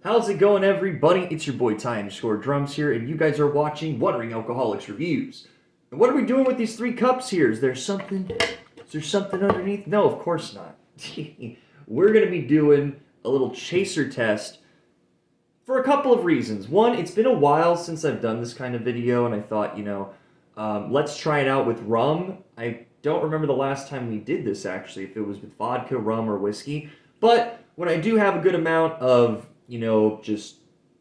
How's it going, everybody? It's your boy Ty_Drums here, and you guys are watching Wuttering Alcoholics Reviews. And what are we doing with these three cups here? Is there something underneath? No, of course not. We're going to be doing a little chaser test for a couple of reasons. One, it's been a while since I've done this kind of video, and I thought, let's try it out with rum. I don't remember the last time we did this, actually, if it was with vodka, rum, or whiskey. But when I do have a good amount of just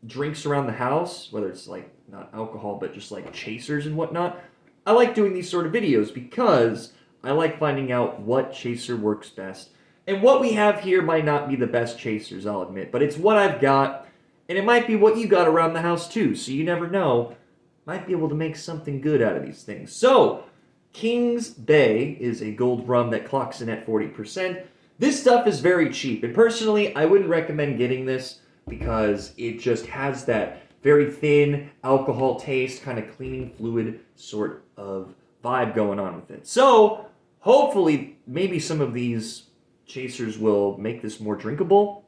drinks around the house, whether it's like not alcohol, but just like chasers and whatnot, I like doing these sort of videos because I like finding out what chaser works best. And what we have here might not be the best chasers, I'll admit, but it's what I've got, and it might be what you got around the house too, so you never know. Might be able to make something good out of these things. So, Kings Bay is a gold rum that clocks in at 40%. This stuff is very cheap, and personally, I wouldn't recommend getting this because it just has that very thin alcohol taste, kind of cleaning fluid sort of vibe going on with it. So, hopefully, maybe some of these chasers will make this more drinkable,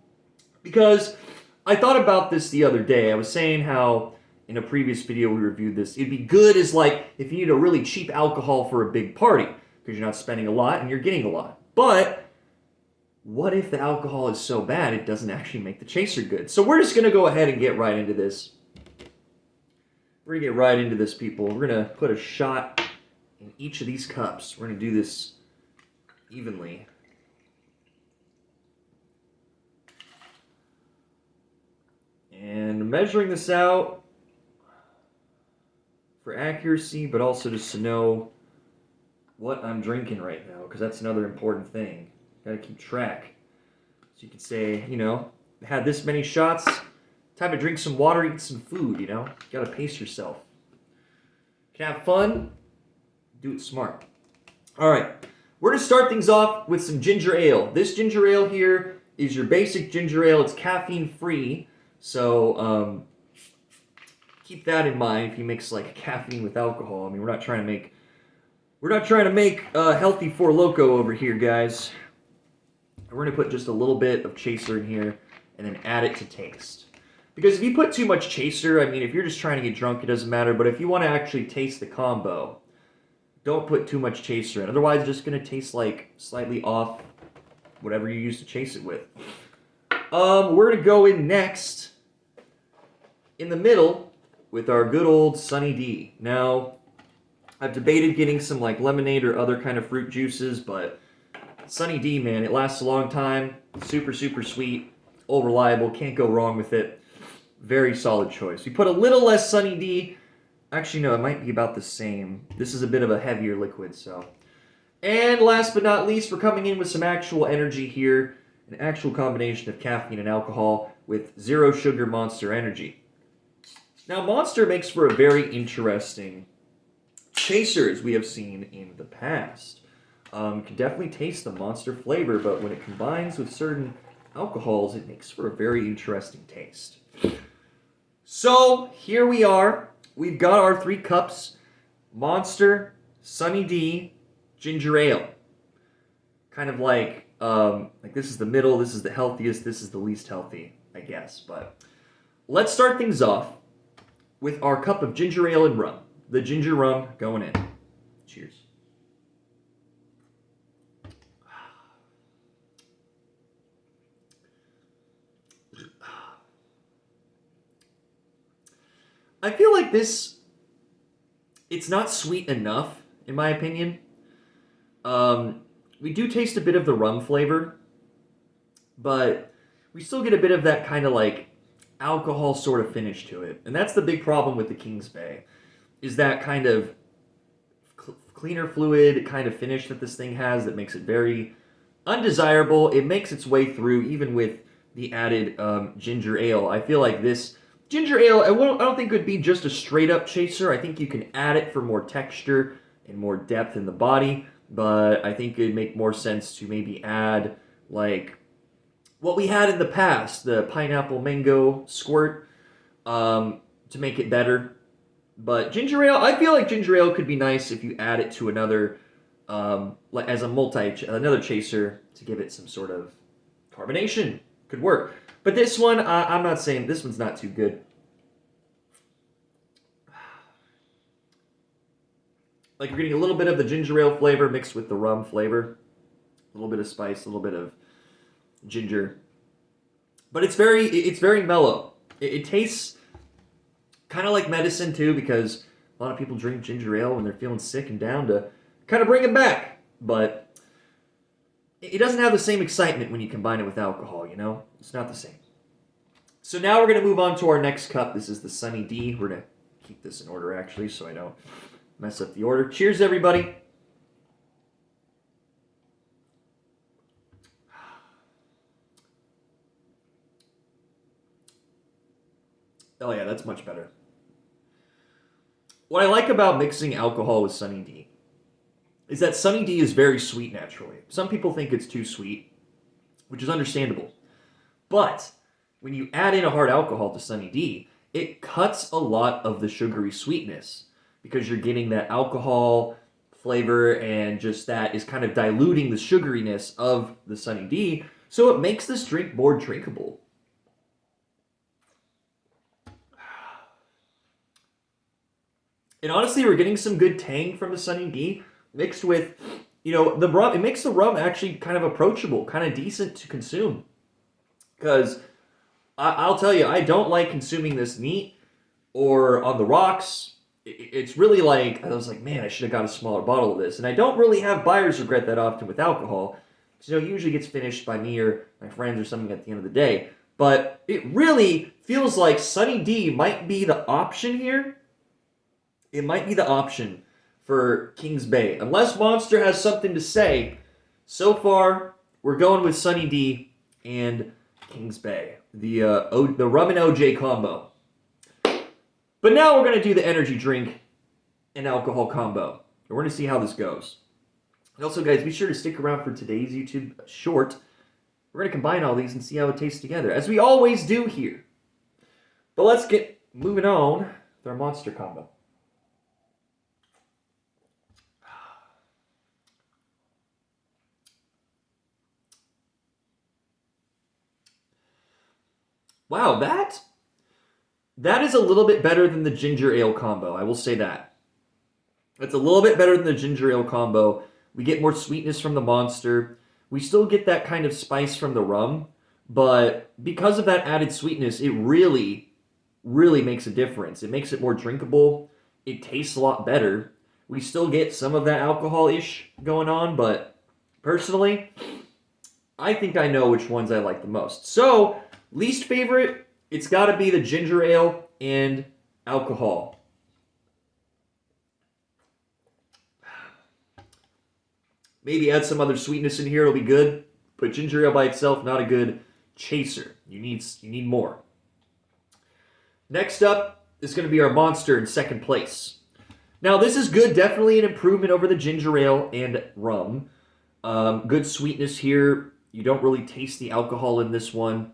because I thought about this the other day. I was saying how in a previous video we reviewed this, it'd be good as like if you need a really cheap alcohol for a big party, because you're not spending a lot and you're getting a lot. But what if the alcohol is so bad it doesn't actually make the chaser good? So we're just going to go ahead and get right into this. We're going to get right into this, people. We're going to put a shot in each of these cups. We're going to do this evenly. And measuring this out for accuracy, but also just to know what I'm drinking right now, because that's another important thing. Gotta keep track. So you can say, had this many shots, time to drink some water, eat some food, Gotta pace yourself. You can have fun, do it smart. Alright, we're gonna start things off with some ginger ale. This ginger ale here is your basic ginger ale. It's caffeine free, so keep that in mind if you mix like caffeine with alcohol. I mean, we're not trying to make healthy Four Loko over here, guys. We're going to put just a little bit of chaser in here and then add it to taste. Because if you put too much chaser, I mean, if you're just trying to get drunk, it doesn't matter. But if you want to actually taste the combo, don't put too much chaser in. Otherwise, it's just going to taste like slightly off whatever you used to chase it with. We're going to go in next in the middle with our good old Sunny D. Now, I've debated getting some like lemonade or other kind of fruit juices, but Sunny D, man, it lasts a long time. Super, super sweet. All reliable. Can't go wrong with it. Very solid choice. We put a little less Sunny D. Actually, no, it might be about the same. This is a bit of a heavier liquid, so. And last but not least, we're coming in with some actual energy here. An actual combination of caffeine and alcohol with zero sugar Monster Energy. Now, Monster makes for a very interesting chaser, as we have seen in the past. You can definitely taste the Monster flavor, but when it combines with certain alcohols, it makes for a very interesting taste. So, here we are. We've got our three cups. Monster, Sunny D, ginger ale. Kind of like this is the middle, this is the healthiest, this is the least healthy, I guess. But let's start things off with our cup of ginger ale and rum. The ginger rum going in. Cheers. I feel like this, it's not sweet enough, in my opinion. We do taste a bit of the rum flavor, but we still get a bit of that kind of like alcohol sort of finish to it. And that's the big problem with the Kings Bay, is that kind of cleaner fluid kind of finish that this thing has that makes it very undesirable. It makes its way through even with the added ginger ale. I feel like this ginger ale, I don't think it would be just a straight-up chaser. I think you can add it for more texture and more depth in the body, but I think it'd make more sense to maybe add, like, what we had in the past, the pineapple mango squirt, to make it better. But ginger ale, I feel like ginger ale could be nice if you add it to another, as another chaser to give it some sort of carbonation. Could work. But this one, I'm not saying this one's not too good. Like, you're getting a little bit of the ginger ale flavor mixed with the rum flavor. A little bit of spice, a little bit of ginger. But it's very mellow. It tastes kind of like medicine, too, because a lot of people drink ginger ale when they're feeling sick and down to kind of bring it back. But it doesn't have the same excitement when you combine it with alcohol, you know? It's not the same. So now we're going to move on to our next cup. This is the Sunny D. We're going to keep this in order, actually, so I don't mess up the order. Cheers, everybody. Oh, yeah, that's much better. What I like about mixing alcohol with Sunny D is that Sunny D is very sweet naturally. Some people think it's too sweet, which is understandable. But when you add in a hard alcohol to Sunny D, it cuts a lot of the sugary sweetness because you're getting that alcohol flavor, and just that is kind of diluting the sugariness of the Sunny D, so it makes this drink more drinkable. And honestly, we're getting some good tang from the Sunny D mixed with, the rum. It makes the rum actually kind of approachable, kind of decent to consume. Because I'll tell you, I don't like consuming this neat or on the rocks. It's really like, I was like, man, I should have got a smaller bottle of this. And I don't really have buyer's regret that often with alcohol. Because, it usually gets finished by me or my friends or something at the end of the day. But it really feels like Sunny D might be the option here. It might be the option for Kings Bay. Unless Monster has something to say, so far, we're going with Sunny D and Kings Bay. The rum and OJ combo. But now we're going to do the energy drink and alcohol combo. And we're going to see how this goes. And also, guys, be sure to stick around for today's YouTube short. We're going to combine all these and see how it tastes together, as we always do here. But let's get moving on with our Monster combo. Wow, that is a little bit better than the ginger ale combo. I will say that. It's a little bit better than the ginger ale combo. We get more sweetness from the Monster. We still get that kind of spice from the rum, but because of that added sweetness, it really, really makes a difference. It makes it more drinkable. It tastes a lot better. We still get some of that alcohol-ish going on, but personally, I think I know which ones I like the most. So, least favorite, it's got to be the ginger ale and alcohol. Maybe add some other sweetness in here, it'll be good. But ginger ale by itself, not a good chaser. You need more. Next up is going to be our Monster in second place. Now, this is good, definitely an improvement over the ginger ale and rum. Good sweetness here. You don't really taste the alcohol in this one.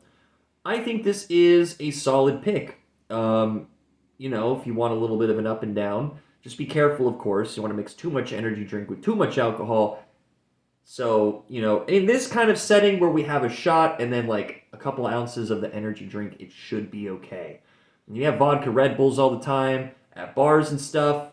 I think this is a solid pick. If you want a little bit of an up and down, just be careful, of course. You want to mix too much energy drink with too much alcohol. So, in this kind of setting where we have a shot and then like a couple ounces of the energy drink, it should be okay. When you have vodka Red Bulls all the time at bars and stuff,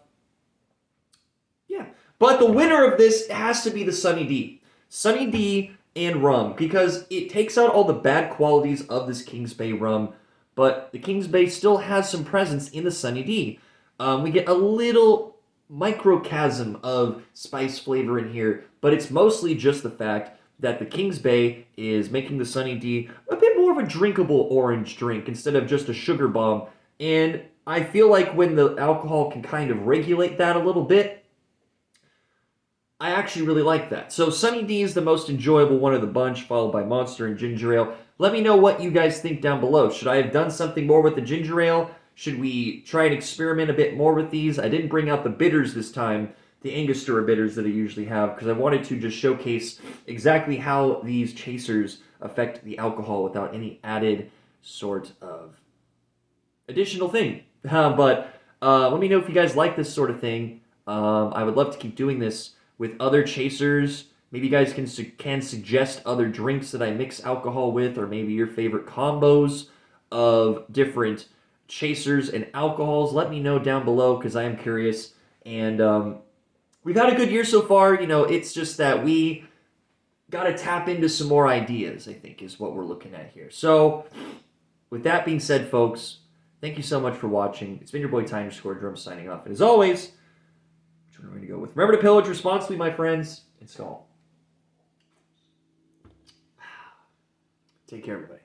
yeah. But the winner of this has to be the Sunny D. Sunny D and rum, because it takes out all the bad qualities of this Kings Bay rum, but the Kings Bay still has some presence in the Sunny D. We get a little microcosm of spice flavor in here, but it's mostly just the fact that the Kings Bay is making the Sunny D a bit more of a drinkable orange drink instead of just a sugar bomb, and I feel like when the alcohol can kind of regulate that a little bit, I actually really like that. So Sunny D is the most enjoyable one of the bunch, followed by Monster and Ginger Ale. Let me know what you guys think down below. Should I have done something more with the Ginger Ale? Should we try and experiment a bit more with these? I didn't bring out the bitters this time, the Angostura bitters that I usually have, because I wanted to just showcase exactly how these chasers affect the alcohol without any added sort of additional thing. But let me know if you guys like this sort of thing. I would love to keep doing this with other chasers Maybe you guys can suggest other drinks that I mix alcohol with, or maybe your favorite combos of different chasers and alcohols. Let me know down below because I am curious. And we've had a good year so far. It's just that we got to tap into some more ideas, I think, is what we're looking at here. So, with that being said, folks, thank you so much for watching. It's been your boy Ty_Drum signing off. And as always, which one are we going to go with? Remember to pillage responsibly, my friends, and Skull. Take care, everybody.